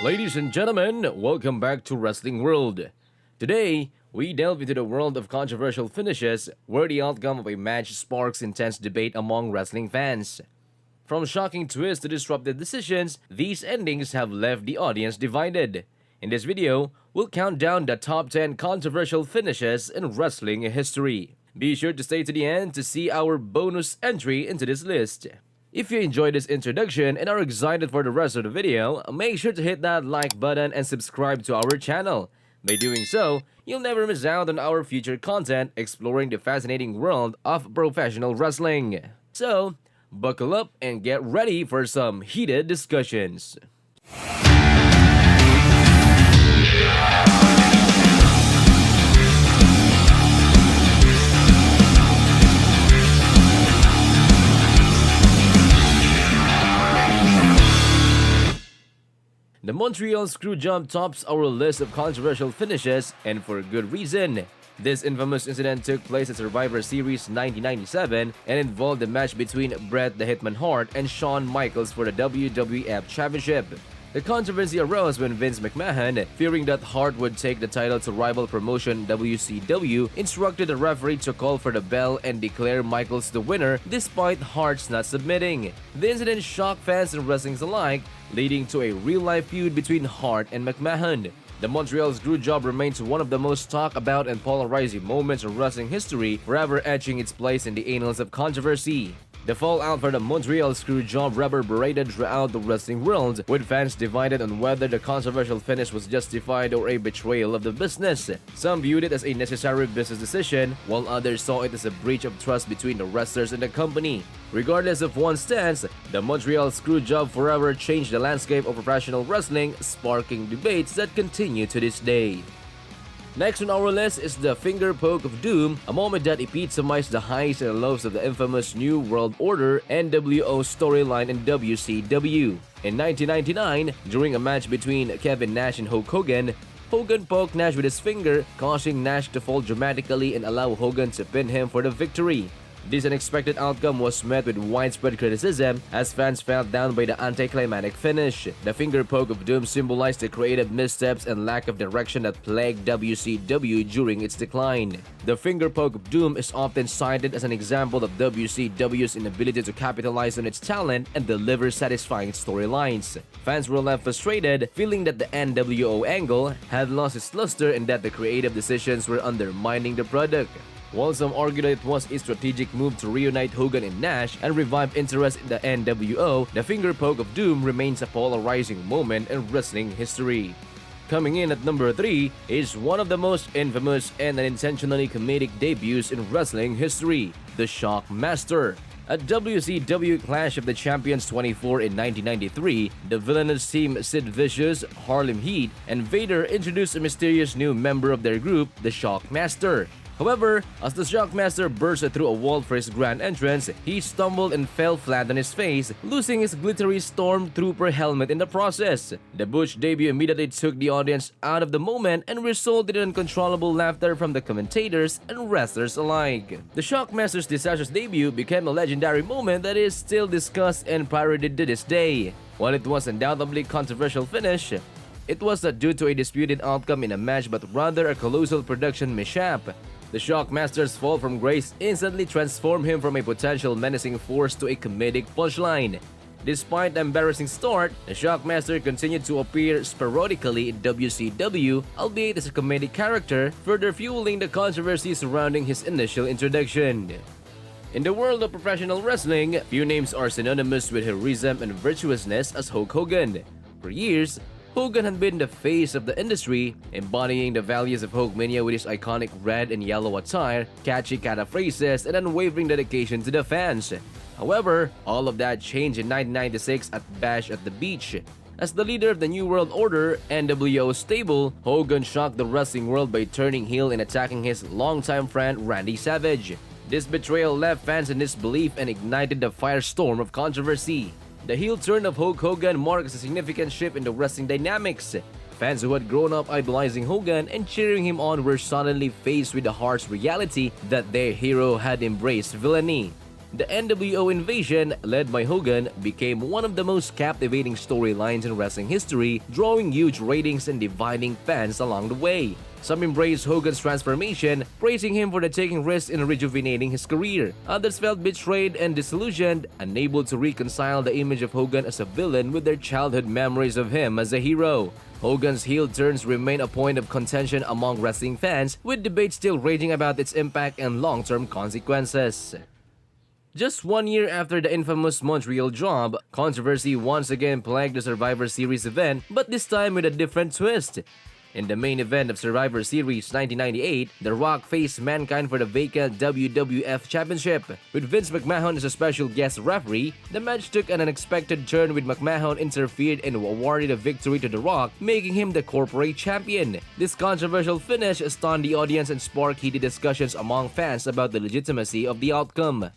Ladies and gentlemen, welcome back to Wrestling World. Today, we delve into the world of controversial finishes where the outcome of a match sparks intense debate among wrestling fans. From shocking twists to disruptive decisions, these endings have left the audience divided. In this video, we'll count down the top 10 controversial finishes in wrestling history. Be sure to stay to the end to see our bonus entry into this list. If you enjoyed this introduction and are excited for the rest of the video, make sure to hit that like button and subscribe to our channel. By doing so, you'll never miss out on our future content exploring the fascinating world of professional wrestling. So, buckle up and get ready for some heated discussions. The Montreal Screwjob tops our list of controversial finishes, and for good reason. This infamous incident took place at Survivor Series 1997 and involved a match between Bret the Hitman Hart and Shawn Michaels for the WWF Championship. The controversy arose when Vince McMahon, fearing that Hart would take the title to rival promotion WCW, instructed the referee to call for the bell and declare Michaels the winner despite Hart's not submitting. The incident shocked fans and wrestlers alike, leading to a real-life feud between Hart and McMahon. The Montreal Screwjob remains one of the most talked about and polarizing moments in wrestling history, forever etching its place in the annals of controversy. The fallout for the Montreal Screwjob reverberated throughout the wrestling world, with fans divided on whether the controversial finish was justified or a betrayal of the business. Some viewed it as a necessary business decision, while others saw it as a breach of trust between the wrestlers and the company. Regardless of one's stance, the Montreal Screwjob forever changed the landscape of professional wrestling, sparking debates that continue to this day. Next on our list is the Finger Poke of Doom, a moment that epitomized the highs and lows of the infamous New World Order NWO storyline in WCW. In 1999, during a match between Kevin Nash and Hulk Hogan, Hogan poked Nash with his finger, causing Nash to fall dramatically and allow Hogan to pin him for the victory. This unexpected outcome was met with widespread criticism as fans felt down by the anticlimactic finish. The Finger Poke of Doom symbolized the creative missteps and lack of direction that plagued WCW during its decline. The Finger Poke of Doom is often cited as an example of WCW's inability to capitalize on its talent and deliver satisfying storylines. Fans were left frustrated, feeling that the NWO angle had lost its luster and that the creative decisions were undermining the product. While some argued that it was a strategic move to reunite Hogan and Nash and revive interest in the NWO, the Finger Poke of Doom remains a polarizing moment in wrestling history. Coming in at number 3 is one of the most infamous and unintentionally comedic debuts in wrestling history, the Shockmaster. At WCW Clash of the Champions 24 in 1993, the villainous team Sid Vicious, Harlem Heat, and Vader introduced a mysterious new member of their group, the Shockmaster. However, as the Shockmaster burst through a wall for his grand entrance, he stumbled and fell flat on his face, losing his glittery Stormtrooper helmet in the process. The Butch debut immediately took the audience out of the moment and resulted in uncontrollable laughter from the commentators and wrestlers alike. The Shockmaster's disastrous debut became a legendary moment that is still discussed and parodied to this day. While it was undoubtedly controversial finish, it was not due to a disputed outcome in a match but rather a colossal production mishap. The Shockmaster's fall from grace instantly transformed him from a potential menacing force to a comedic punchline. Despite the embarrassing start, the Shockmaster continued to appear sporadically in WCW, albeit as a comedic character, further fueling the controversy surrounding his initial introduction. In the world of professional wrestling, few names are synonymous with heroism and virtuousness as Hulk Hogan. For years, Hogan had been the face of the industry, embodying the values of Hulkmania with his iconic red and yellow attire, catchy catchphrases, and unwavering dedication to the fans. However, all of that changed in 1996 at Bash at the Beach. As the leader of the New World Order NWO stable, Hogan shocked the wrestling world by turning heel and attacking his longtime friend Randy Savage. This betrayal left fans in disbelief and ignited the firestorm of controversy. The heel turn of Hulk Hogan marks a significant shift in the wrestling dynamics. Fans who had grown up idolizing Hogan and cheering him on were suddenly faced with the harsh reality that their hero had embraced villainy. The NWO invasion, led by Hogan, became one of the most captivating storylines in wrestling history, drawing huge ratings and dividing fans along the way. Some embraced Hogan's transformation, praising him for taking risks in rejuvenating his career. Others felt betrayed and disillusioned, unable to reconcile the image of Hogan as a villain with their childhood memories of him as a hero. Hogan's heel turns remain a point of contention among wrestling fans, with debate still raging about its impact and long-term consequences. Just 1 year after the infamous Montreal job, controversy once again plagued the Survivor Series event, but this time with a different twist. In the main event of Survivor Series 1998, The Rock faced Mankind for the vacant WWF Championship. With Vince McMahon as a special guest referee, the match took an unexpected turn with McMahon interfered and awarded a victory to The Rock, making him the corporate champion. This controversial finish stunned the audience and sparked heated discussions among fans about the legitimacy of the outcome.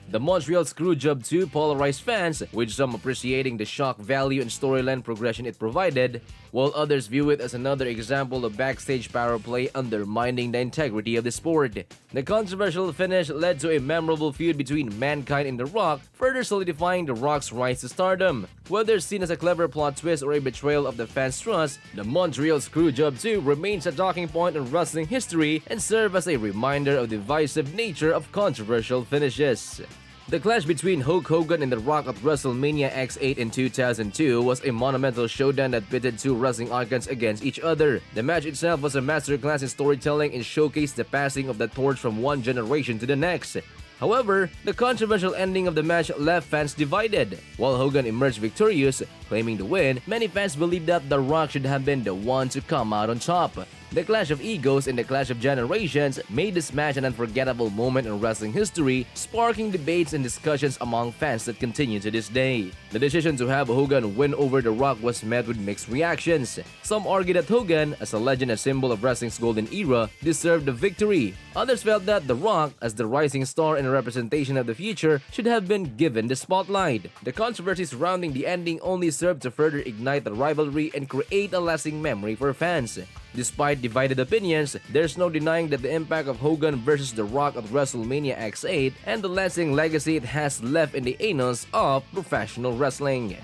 The Montreal Screwjob 2 polarized fans, with some appreciating the shock value and storyline progression it provided, while others view it as another example of backstage power play undermining the integrity of the sport. The controversial finish led to a memorable feud between Mankind and The Rock, further solidifying The Rock's rise to stardom. Whether seen as a clever plot twist or a betrayal of the fans' trust, the Montreal Screwjob 2 remains a talking point in wrestling history and serves as a reminder of the divisive nature of controversial finishes. The clash between Hulk Hogan and The Rock at WrestleMania X8 in 2002 was a monumental showdown that pitted two wrestling icons against each other. The match itself was a masterclass in storytelling and showcased the passing of the torch from one generation to the next. However, the controversial ending of the match left fans divided. While Hogan emerged victorious, claiming the win, many fans believed that The Rock should have been the one to come out on top. The clash of egos and the clash of generations made this match an unforgettable moment in wrestling history, sparking debates and discussions among fans that continue to this day. The decision to have Hogan win over The Rock was met with mixed reactions. Some argued that Hogan, as a legend and symbol of wrestling's golden era, deserved the victory. Others felt that The Rock, as the rising star and a representation of the future, should have been given the spotlight. The controversy surrounding the ending only served to further ignite the rivalry and create a lasting memory for fans. Despite divided opinions, there's no denying that the impact of Hogan versus The Rock at WrestleMania X8 and the lasting legacy it has left in the annals of professional wrestling.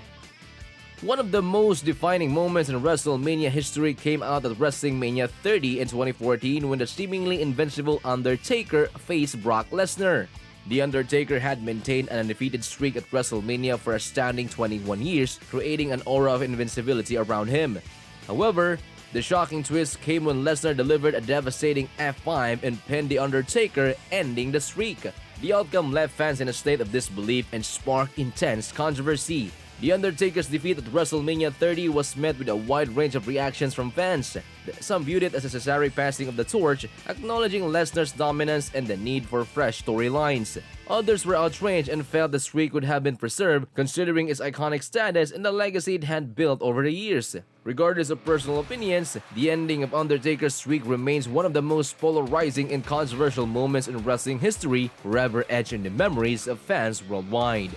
One of the most defining moments in WrestleMania history came out at WrestleMania 30 in 2014 when the seemingly invincible Undertaker faced Brock Lesnar. The Undertaker had maintained an undefeated streak at WrestleMania for a astounding 21 years, creating an aura of invincibility around him. However, the shocking twist came when Lesnar delivered a devastating F5 and pinned The Undertaker, ending the streak. The outcome left fans in a state of disbelief and sparked intense controversy. The Undertaker's defeat at WrestleMania 30 was met with a wide range of reactions from fans. Some viewed it as a necessary passing of the torch, acknowledging Lesnar's dominance and the need for fresh storylines. Others were outraged and felt the streak would have been preserved, considering its iconic status and the legacy it had built over the years. Regardless of personal opinions, the ending of Undertaker's streak remains one of the most polarizing and controversial moments in wrestling history, forever etched in the memories of fans worldwide.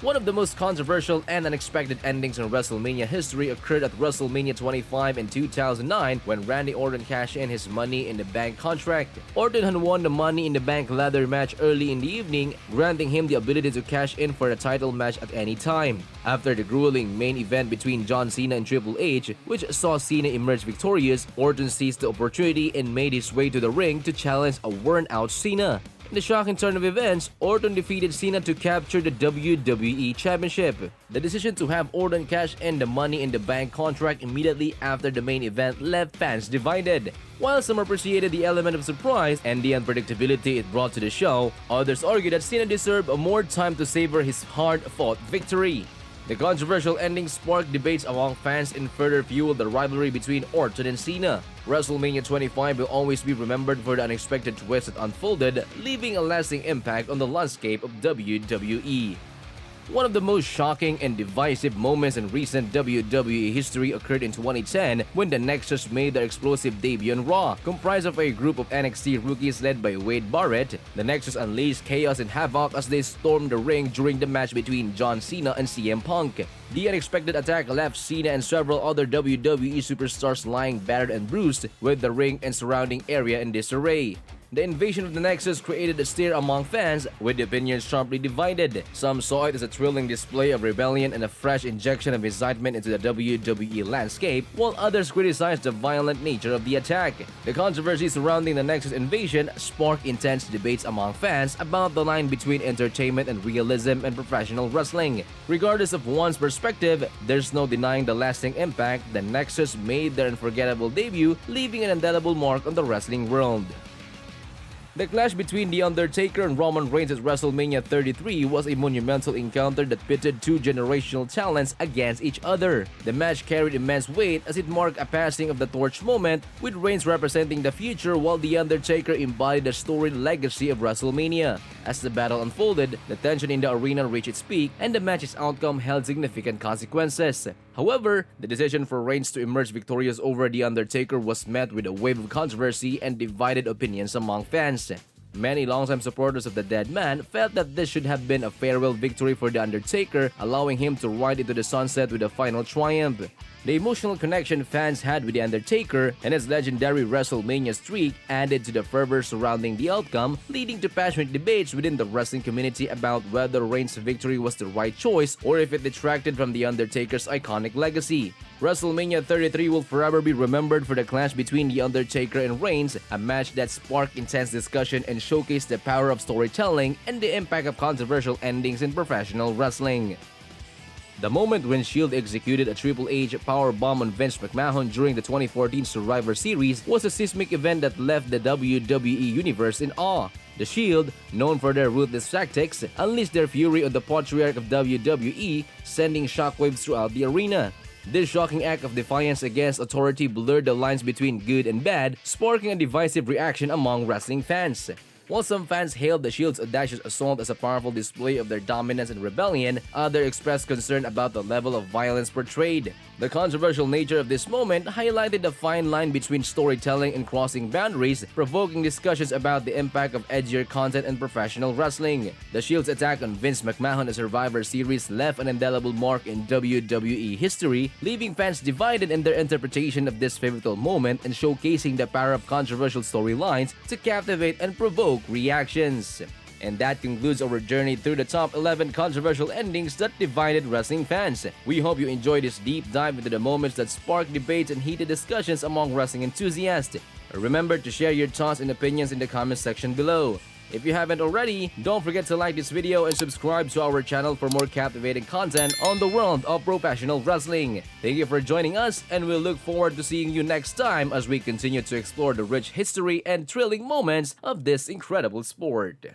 One of the most controversial and unexpected endings in WrestleMania history occurred at WrestleMania 25 in 2009 when Randy Orton cashed in his Money in the Bank contract. Orton had won the Money in the Bank ladder match early in the evening, granting him the ability to cash in for a title match at any time. After the grueling main event between John Cena and Triple H, which saw Cena emerge victorious, Orton seized the opportunity and made his way to the ring to challenge a worn-out Cena. In the shocking turn of events, Orton defeated Cena to capture the WWE Championship. The decision to have Orton cash in the Money in the Bank contract immediately after the main event left fans divided. While some appreciated the element of surprise and the unpredictability it brought to the show, others argued that Cena deserved more time to savor his hard-fought victory. The controversial ending sparked debates among fans and further fueled the rivalry between Orton and Cena. WrestleMania 25 will always be remembered for the unexpected twist that unfolded, leaving a lasting impact on the landscape of WWE. One of the most shocking and divisive moments in recent WWE history occurred in 2010 when the Nexus made their explosive debut on Raw. Comprised of a group of NXT rookies led by Wade Barrett, the Nexus unleashed chaos and havoc as they stormed the ring during the match between John Cena and CM Punk. The unexpected attack left Cena and several other WWE superstars lying battered and bruised, with the ring and surrounding area in disarray. The invasion of the Nexus created a stir among fans, with opinions sharply divided. Some saw it as a thrilling display of rebellion and a fresh injection of excitement into the WWE landscape, while others criticized the violent nature of the attack. The controversy surrounding the Nexus invasion sparked intense debates among fans about the line between entertainment and realism in professional wrestling. Regardless of one's perspective, there's no denying the lasting impact the Nexus made their unforgettable debut, leaving an indelible mark on the wrestling world. The clash between The Undertaker and Roman Reigns at WrestleMania 33 was a monumental encounter that pitted two generational talents against each other. The match carried immense weight as it marked a passing of the torch moment, with Reigns representing the future while The Undertaker embodied the storied legacy of WrestleMania. As the battle unfolded, the tension in the arena reached its peak and the match's outcome held significant consequences. However, the decision for Reigns to emerge victorious over The Undertaker was met with a wave of controversy and divided opinions among fans. Many longtime supporters of the dead man felt that this should have been a farewell victory for The Undertaker, allowing him to ride into the sunset with a final triumph. The emotional connection fans had with The Undertaker and his legendary WrestleMania streak added to the fervor surrounding the outcome, leading to passionate debates within the wrestling community about whether Reigns' victory was the right choice or if it detracted from The Undertaker's iconic legacy. WrestleMania 33 will forever be remembered for the clash between The Undertaker and Reigns, a match that sparked intense discussion and showcased the power of storytelling and the impact of controversial endings in professional wrestling. The moment when Shield executed a Triple H powerbomb on Vince McMahon during the 2014 Survivor Series was a seismic event that left the WWE Universe in awe. The Shield, known for their ruthless tactics, unleashed their fury on the patriarch of WWE, sending shockwaves throughout the arena. This shocking act of defiance against authority blurred the lines between good and bad, sparking a divisive reaction among wrestling fans. While some fans hailed the Shield's audacious assault as a powerful display of their dominance and rebellion, others expressed concern about the level of violence portrayed. The controversial nature of this moment highlighted the fine line between storytelling and crossing boundaries, provoking discussions about the impact of edgier content in professional wrestling. The Shield's attack on Vince McMahon at Survivor Series left an indelible mark in WWE history, leaving fans divided in their interpretation of this pivotal moment and showcasing the power of controversial storylines to captivate and provoke reactions. And that concludes our journey through the top 11 controversial endings that divided wrestling fans. We hope you enjoyed this deep dive into the moments that sparked debates and heated discussions among wrestling enthusiasts. Remember to share your thoughts and opinions in the comment section below. If you haven't already, don't forget to like this video and subscribe to our channel for more captivating content on the world of professional wrestling. Thank you for joining us, and we'll look forward to seeing you next time as we continue to explore the rich history and thrilling moments of this incredible sport.